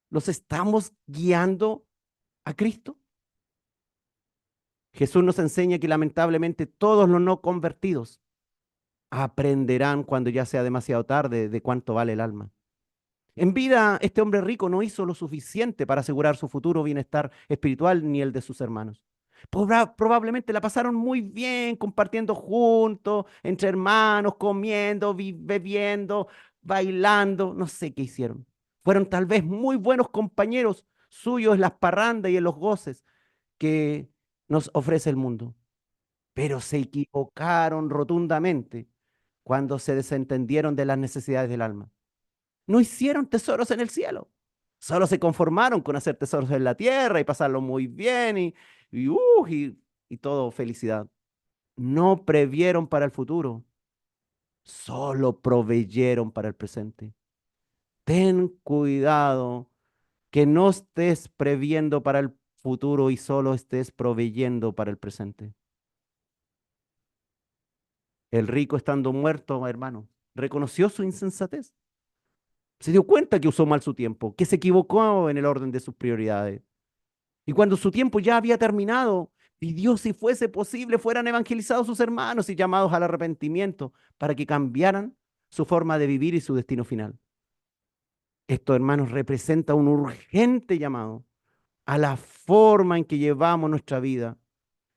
¿Los estamos guiando a Cristo? Jesús nos enseña que lamentablemente todos los no convertidos aprenderán cuando ya sea demasiado tarde de cuánto vale el alma. En vida, este hombre rico no hizo lo suficiente para asegurar su futuro bienestar espiritual ni el de sus hermanos. Probablemente la pasaron muy bien compartiendo juntos, entre hermanos, comiendo, bebiendo, bailando, no sé qué hicieron. Fueron tal vez muy buenos compañeros suyos en las parrandas y en los goces que nos ofrece el mundo, pero se equivocaron rotundamente cuando se desentendieron de las necesidades del alma. No hicieron tesoros en el cielo. Solo se conformaron con hacer tesoros en la tierra y pasarlo muy bien y todo felicidad. No previeron para el futuro, solo proveyeron para el presente. Ten cuidado que no estés previendo para el futuro y solo estés proveyendo para el presente. El rico estando muerto, hermano, reconoció su insensatez. Se dio cuenta que usó mal su tiempo, que se equivocó en el orden de sus prioridades. Y cuando su tiempo ya había terminado, pidió si fuese posible fueran evangelizados sus hermanos y llamados al arrepentimiento para que cambiaran su forma de vivir y su destino final. Esto, hermanos, representa un urgente llamado a la forma en que llevamos nuestra vida.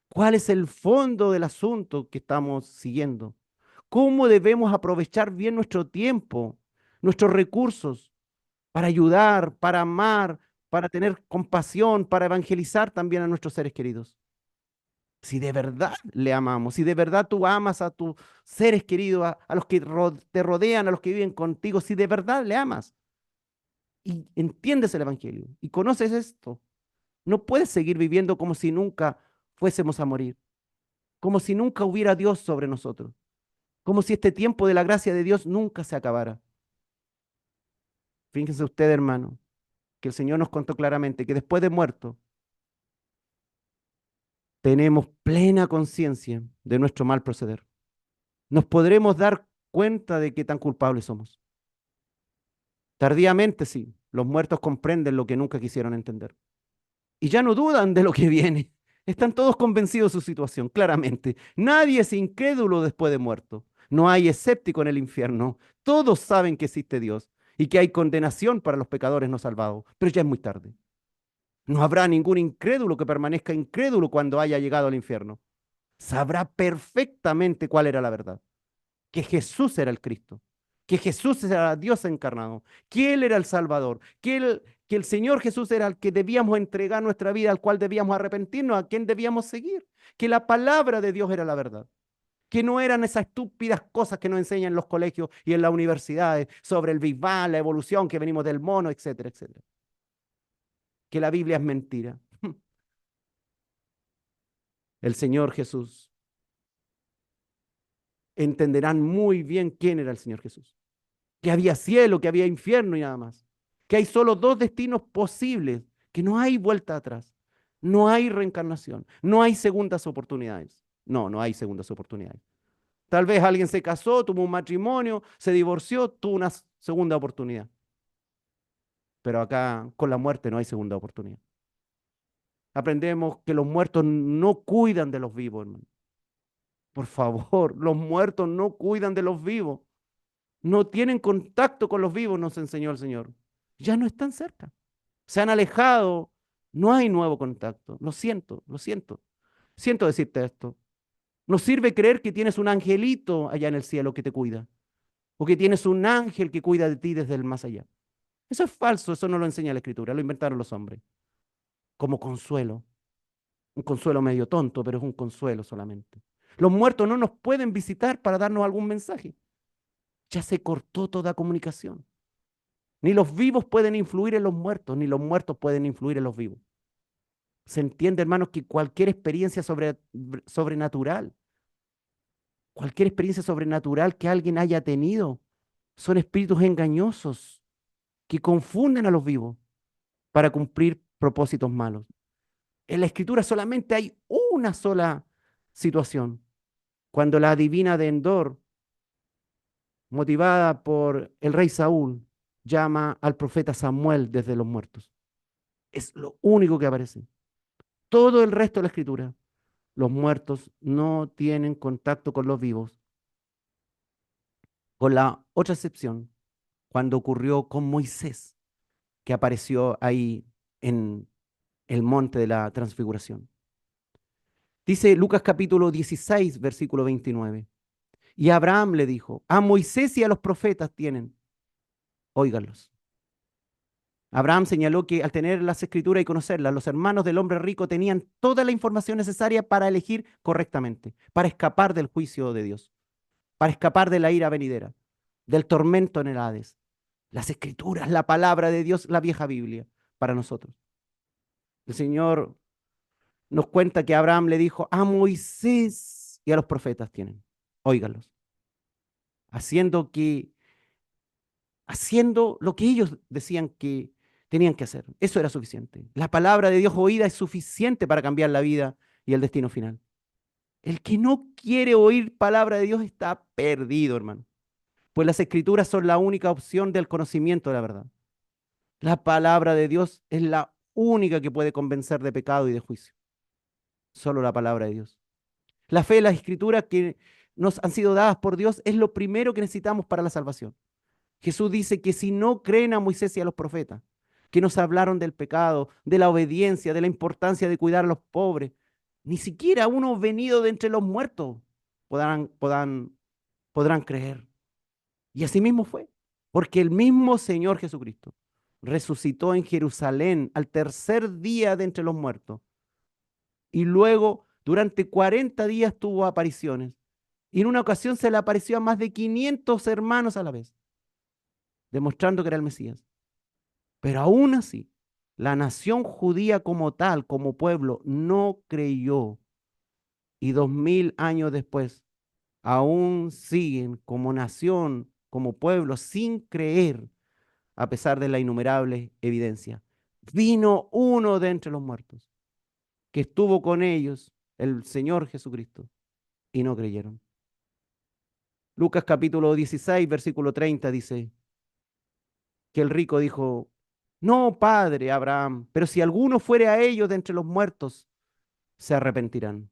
¿Cuál es el fondo del asunto que estamos siguiendo? ¿Cómo debemos aprovechar bien nuestro tiempo, nuestros recursos, para ayudar, para amar, para tener compasión, para evangelizar también a nuestros seres queridos? Si de verdad le amamos, si de verdad tú amas a tus seres queridos, a los que te rodean, a los que viven contigo, si de verdad le amas y entiendes el Evangelio y conoces esto, no puedes seguir viviendo como si nunca fuésemos a morir, como si nunca hubiera Dios sobre nosotros, como si este tiempo de la gracia de Dios nunca se acabara. Fíjense usted, hermano, que el Señor nos contó claramente que después de muerto tenemos plena conciencia de nuestro mal proceder. Nos podremos dar cuenta de qué tan culpables somos. Tardíamente, sí, los muertos comprenden lo que nunca quisieron entender. Y ya no dudan de lo que viene. Están todos convencidos de su situación, claramente. Nadie es incrédulo después de muerto. No hay escéptico en el infierno. Todos saben que existe Dios y que hay condenación para los pecadores no salvados, pero ya es muy tarde. No habrá ningún incrédulo que permanezca incrédulo cuando haya llegado al infierno. Sabrá perfectamente cuál era la verdad, que Jesús era el Cristo, que Jesús era Dios encarnado, que Él era el Salvador, que el Señor Jesús era el que debíamos entregar nuestra vida, al cual debíamos arrepentirnos, a quien debíamos seguir, que la palabra de Dios era la verdad, que no eran esas estúpidas cosas que nos enseñan en los colegios y en las universidades sobre el Big Bang, la evolución, que venimos del mono, etcétera, etcétera. Que la Biblia es mentira. El Señor Jesús, entenderán muy bien quién era el Señor Jesús, que había cielo, que había infierno y nada más, que hay solo dos destinos posibles, que no hay vuelta atrás, no hay reencarnación, no hay segundas oportunidades. No, no hay segundas oportunidades. Tal vez alguien se casó, tuvo un matrimonio, se divorció, tuvo una segunda oportunidad. Pero acá con la muerte no hay segunda oportunidad. Aprendemos que los muertos no cuidan de los vivos, hermano. Por favor, los muertos no cuidan de los vivos. No tienen contacto con los vivos, nos enseñó el Señor. Ya no están cerca. Se han alejado. No hay nuevo contacto. Lo siento, lo siento. Siento decirte esto. No sirve creer que tienes un angelito allá en el cielo que te cuida, o que tienes un ángel que cuida de ti desde el más allá. Eso es falso, eso no lo enseña la Escritura, lo inventaron los hombres. Como consuelo. Un consuelo medio tonto, pero es un consuelo solamente. Los muertos no nos pueden visitar para darnos algún mensaje. Ya se cortó toda comunicación. Ni los vivos pueden influir en los muertos, ni los muertos pueden influir en los vivos. Se entiende, hermanos, que sobrenatural, cualquier experiencia sobrenatural que alguien haya tenido, son espíritus engañosos que confunden a los vivos para cumplir propósitos malos. En la Escritura solamente hay una sola situación, cuando la adivina de Endor, motivada por el rey Saúl, llama al profeta Samuel desde los muertos. Es lo único que aparece. Todo el resto de la Escritura, los muertos no tienen contacto con los vivos, con la otra excepción, cuando ocurrió con Moisés, que apareció ahí en el monte de la transfiguración. Dice Lucas capítulo 16, versículo 29. Y Abraham le dijo, a Moisés y a los profetas tienen, óiganlos. Abraham señaló que al tener las escrituras y conocerlas, los hermanos del hombre rico tenían toda la información necesaria para elegir correctamente, para escapar del juicio de Dios, para escapar de la ira venidera, del tormento en el Hades. Las escrituras, la palabra de Dios, la vieja Biblia, para nosotros. El Señor nos cuenta que Abraham le dijo, a Moisés y a los profetas tienen, óiganlos, haciendo que haciendo lo que ellos decían que tenían que hacer. Eso era suficiente. La palabra de Dios oída es suficiente para cambiar la vida y el destino final. El que no quiere oír palabra de Dios está perdido, hermano. Pues las escrituras son la única opción del conocimiento de la verdad. La palabra de Dios es la única que puede convencer de pecado y de juicio. Solo la palabra de Dios. La fe y las escrituras que nos han sido dadas por Dios es lo primero que necesitamos para la salvación. Jesús dice que si no creen a Moisés y a los profetas, que nos hablaron del pecado, de la obediencia, de la importancia de cuidar a los pobres, ni siquiera uno venido de entre los muertos podrán creer. Y así mismo fue, porque el mismo Señor Jesucristo resucitó en Jerusalén al tercer día de entre los muertos y luego durante 40 días tuvo apariciones. Y en una ocasión se le apareció a más de 500 hermanos a la vez, demostrando que era el Mesías. Pero aún así, la nación judía como tal, como pueblo, no creyó. Y 2000 años después, aún siguen como nación, como pueblo, sin creer, a pesar de la innumerable evidencia. Vino uno de entre los muertos, que estuvo con ellos, el Señor Jesucristo, y no creyeron. Lucas capítulo 16, versículo 30 dice que el rico dijo, no, padre Abraham, pero si alguno fuere a ellos de entre los muertos, se arrepentirán.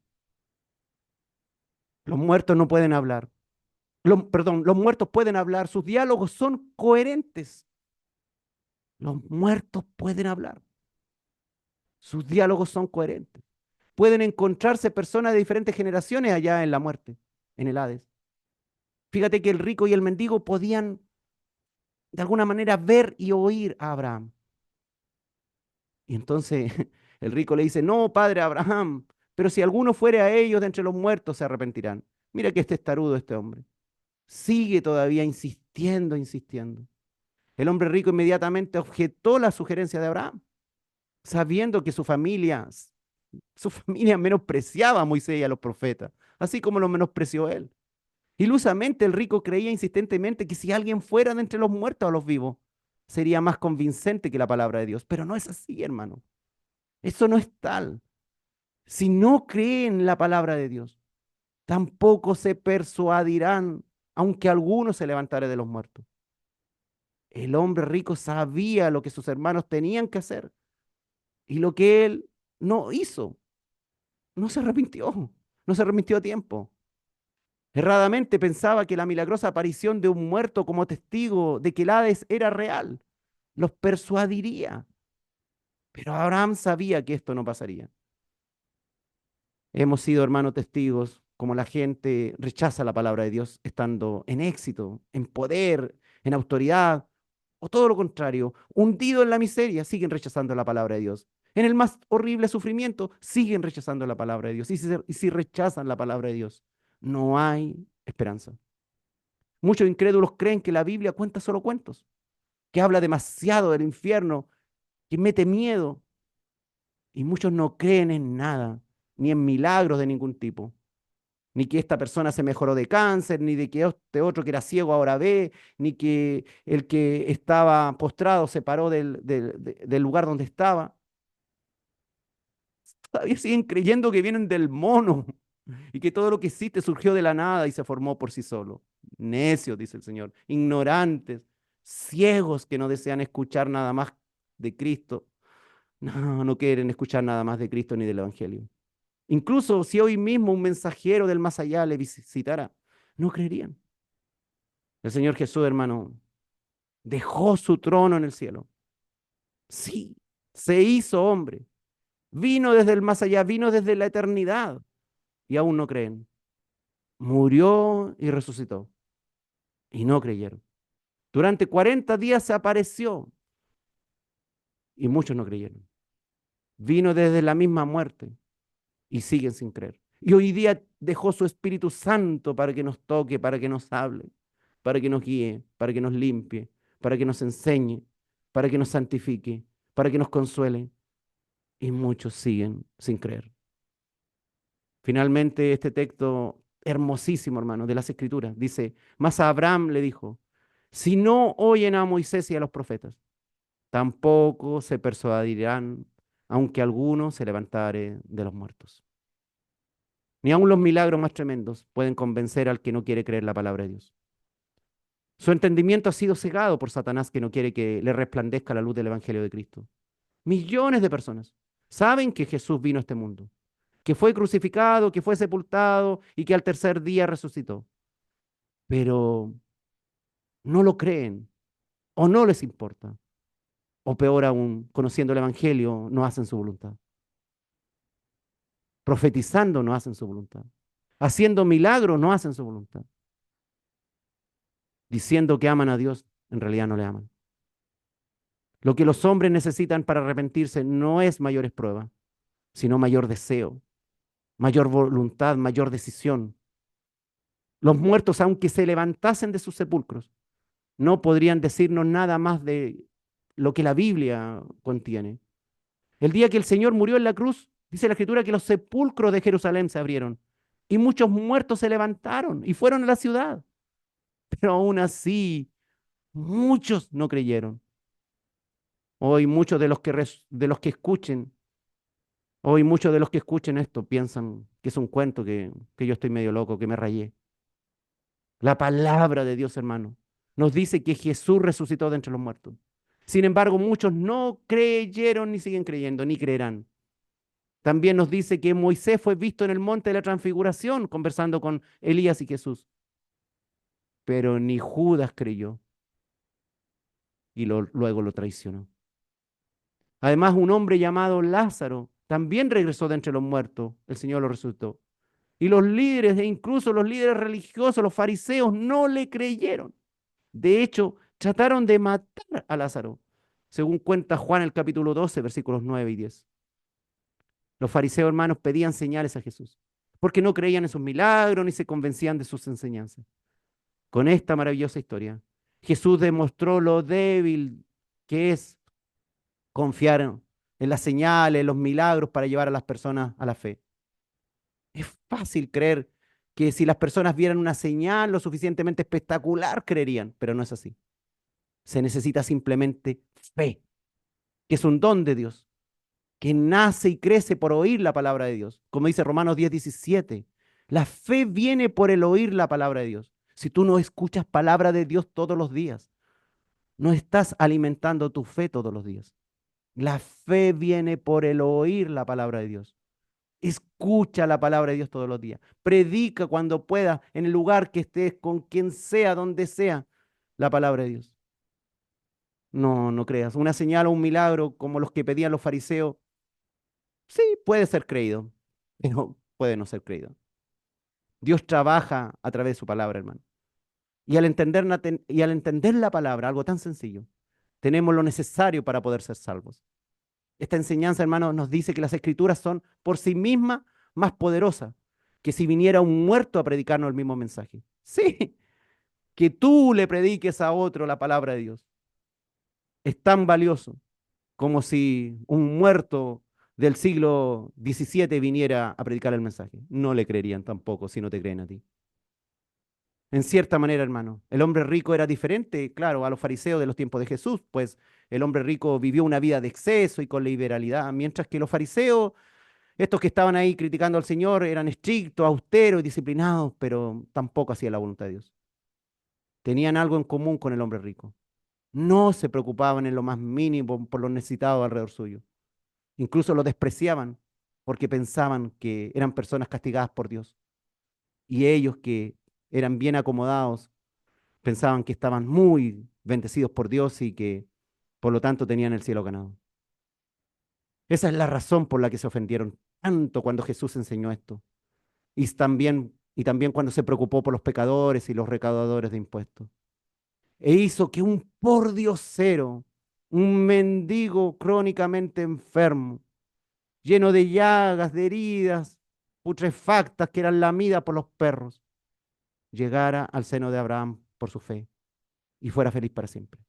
Los muertos no pueden hablar. Perdón, los muertos pueden hablar, sus diálogos son coherentes. Los muertos pueden hablar, sus diálogos son coherentes. Pueden encontrarse personas de diferentes generaciones allá en la muerte, en el Hades. Fíjate que el rico y el mendigo podían de alguna manera ver y oír a Abraham. Y entonces el rico le dice, no, padre Abraham, pero si alguno fuere a ellos de entre los muertos, se arrepentirán. Mira que este es tarudo este hombre. Sigue todavía insistiendo, insistiendo. El hombre rico inmediatamente objetó la sugerencia de Abraham, sabiendo que su familia menospreciaba a Moisés y a los profetas, así como los menospreció él. Ilusamente el rico creía insistentemente que si alguien fuera de entre los muertos a los vivos, sería más convincente que la palabra de Dios. Pero no es así, hermano. Eso no es tal. Si no creen la palabra de Dios, tampoco se persuadirán, aunque alguno se levantare de los muertos. El hombre rico sabía lo que sus hermanos tenían que hacer y lo que él no hizo. No se arrepintió a tiempo. Erradamente pensaba que la milagrosa aparición de un muerto como testigo de que el Hades era real los persuadiría. Pero Abraham sabía que esto no pasaría. Hemos sido, hermanos, testigos como la gente rechaza la palabra de Dios estando en éxito, en poder, en autoridad, o todo lo contrario, hundido en la miseria, siguen rechazando la palabra de Dios. En el más horrible sufrimiento, siguen rechazando la palabra de Dios. Y si rechazan la palabra de Dios, no hay esperanza. Muchos incrédulos creen que la Biblia cuenta solo cuentos, que habla demasiado del infierno, que mete miedo, y muchos no creen en nada, ni en milagros de ningún tipo, ni que esta persona se mejoró de cáncer, ni de que este otro que era ciego ahora ve, ni que el que estaba postrado se paró del lugar donde estaba. Todavía siguen creyendo que vienen del mono y que todo lo que existe surgió de la nada y se formó por sí solo. Necios, dice el Señor, ignorantes, ciegos que no desean escuchar nada más de Cristo. No, no quieren escuchar nada más de Cristo ni del Evangelio. Incluso si hoy mismo un mensajero del más allá le visitara, no creerían. El Señor Jesús, hermano, dejó su trono en el cielo. Sí, se hizo hombre. Vino desde el más allá, vino desde la eternidad. Y aún no creen. Murió y resucitó. Y no creyeron. Durante 40 días se apareció y muchos no creyeron. Vino desde la misma muerte y siguen sin creer. Y hoy día dejó su Espíritu Santo para que nos toque, para que nos hable, para que nos guíe, para que nos limpie, para que nos enseñe, para que nos santifique, para que nos consuele. Y muchos siguen sin creer. Finalmente, este texto hermosísimo, hermano, de las Escrituras, dice, mas a Abraham le dijo, si no oyen a Moisés y a los profetas, tampoco se persuadirán, aunque alguno se levantare de los muertos. Ni aun los milagros más tremendos pueden convencer al que no quiere creer la palabra de Dios. Su entendimiento ha sido cegado por Satanás, que no quiere que le resplandezca la luz del Evangelio de Cristo. Millones de personas saben que Jesús vino a este mundo, que fue crucificado, que fue sepultado y que al tercer día resucitó. Pero no lo creen o no les importa. O peor aún, conociendo el Evangelio, no hacen su voluntad. Profetizando, no hacen su voluntad. Haciendo milagros, no hacen su voluntad. Diciendo que aman a Dios, en realidad no le aman. Lo que los hombres necesitan para arrepentirse no es mayores pruebas, sino mayor deseo, mayor voluntad, mayor decisión. Los muertos, aunque se levantasen de sus sepulcros, no podrían decirnos nada más de lo que la Biblia contiene. El día que el Señor murió en la cruz, dice la Escritura que los sepulcros de Jerusalén se abrieron y muchos muertos se levantaron y fueron a la ciudad. Pero aún así, muchos no creyeron. Hoy muchos de los que escuchen esto piensan que es un cuento, que yo estoy medio loco, que me rayé. La palabra de Dios, hermano, nos dice que Jesús resucitó de entre los muertos. Sin embargo, muchos no creyeron ni siguen creyendo, ni creerán. También nos dice que Moisés fue visto en el monte de la transfiguración conversando con Elías y Jesús. Pero ni Judas creyó y luego lo traicionó. Además, un hombre llamado Lázaro también regresó de entre los muertos. El Señor lo resucitó. Y los líderes, e incluso los líderes religiosos, los fariseos, no le creyeron. De hecho, Trataron de matar a Lázaro, según cuenta Juan el capítulo 12, versículos 9 y 10. Los fariseos, hermanos, pedían señales a Jesús, porque no creían en sus milagros ni se convencían de sus enseñanzas. Con esta maravillosa historia, Jesús demostró lo débil que es confiar en las señales, en los milagros para llevar a las personas a la fe. Es fácil creer que si las personas vieran una señal lo suficientemente espectacular, creerían, pero no es así. Se necesita simplemente fe, que es un don de Dios, que nace y crece por oír la palabra de Dios. Como dice Romanos 10:17, la fe viene por el oír la palabra de Dios. Si tú no escuchas palabra de Dios todos los días, no estás alimentando tu fe todos los días. La fe viene por el oír la palabra de Dios. Escucha la palabra de Dios todos los días. Predica cuando puedas, en el lugar que estés, con quien sea, donde sea, la palabra de Dios. No, no creas. Una señal o un milagro como los que pedían los fariseos, sí, puede ser creído, pero puede no ser creído. Dios trabaja a través de su palabra, hermano. Y al entender la palabra, algo tan sencillo, tenemos lo necesario para poder ser salvos. Esta enseñanza, hermano, nos dice que las escrituras son por sí mismas más poderosas que si viniera un muerto a predicarnos el mismo mensaje. Sí, que tú le prediques a otro la palabra de Dios. Es tan valioso como si un muerto del siglo XVII viniera a predicar el mensaje. No le creerían tampoco si no te creen a ti. En cierta manera, hermano, el hombre rico era diferente, claro, a los fariseos de los tiempos de Jesús, pues el hombre rico vivió una vida de exceso y con liberalidad, mientras que los fariseos, estos que estaban ahí criticando al Señor, eran estrictos, austeros y disciplinados, pero tampoco hacían la voluntad de Dios. Tenían algo en común con el hombre rico. No se preocupaban en lo más mínimo por los necesitados alrededor suyo. Incluso los despreciaban porque pensaban que eran personas castigadas por Dios. Y ellos que eran bien acomodados pensaban que estaban muy bendecidos por Dios y que por lo tanto tenían el cielo ganado. Esa es la razón por la que se ofendieron tanto cuando Jesús enseñó esto. Y también cuando se preocupó por los pecadores y los recaudadores de impuestos. E hizo que un pordiosero, un mendigo crónicamente enfermo, lleno de llagas, de heridas putrefactas que eran lamidas por los perros, llegara al seno de Abraham por su fe y fuera feliz para siempre.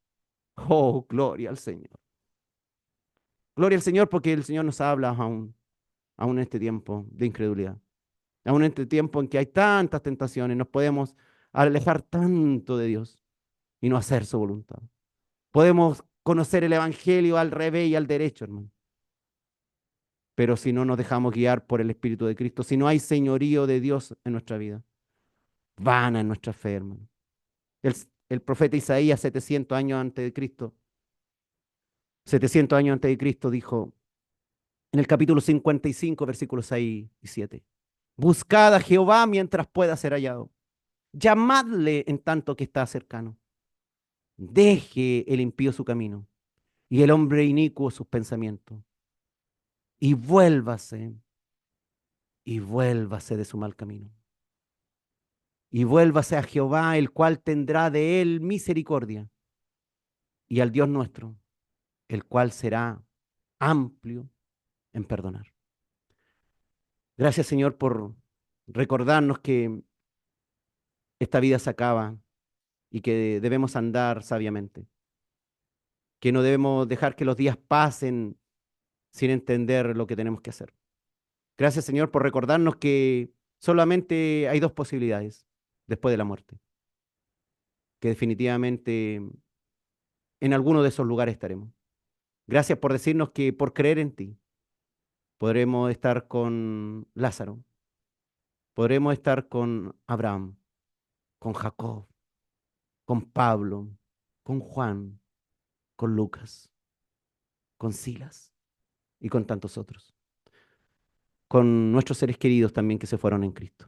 Oh, gloria al Señor. Gloria al Señor porque el Señor nos habla aún en este tiempo de incredulidad. Aún en este tiempo en que hay tantas tentaciones, nos podemos alejar tanto de Dios y no hacer su voluntad. Podemos conocer el Evangelio al revés y al derecho, hermano. Pero si no nos dejamos guiar por el Espíritu de Cristo, si no hay señorío de Dios en nuestra vida, vana en nuestra fe, hermano. El profeta Isaías, 700 años antes de Cristo, 700 años antes de Cristo, dijo en el capítulo 55, versículos 6 y 7, buscad a Jehová mientras pueda ser hallado. Llamadle en tanto que está cercano. Deje el impío su camino y el hombre inicuo sus pensamientos. Y vuélvase de su mal camino. Y vuélvase a Jehová, el cual tendrá de él misericordia, y al Dios nuestro, el cual será amplio en perdonar. Gracias, Señor, por recordarnos que esta vida se acaba y que debemos andar sabiamente, que no debemos dejar que los días pasen sin entender lo que tenemos que hacer. Gracias, Señor, por recordarnos que solamente hay dos posibilidades después de la muerte, que definitivamente en alguno de esos lugares estaremos. Gracias por decirnos que por creer en ti podremos estar con Lázaro, podremos estar con Abraham, con Jacob, con Pablo, con Juan, con Lucas, con Silas y con tantos otros, con nuestros seres queridos también que se fueron en Cristo.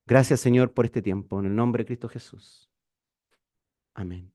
Gracias, Señor, por este tiempo. En el nombre de Cristo Jesús. Amén.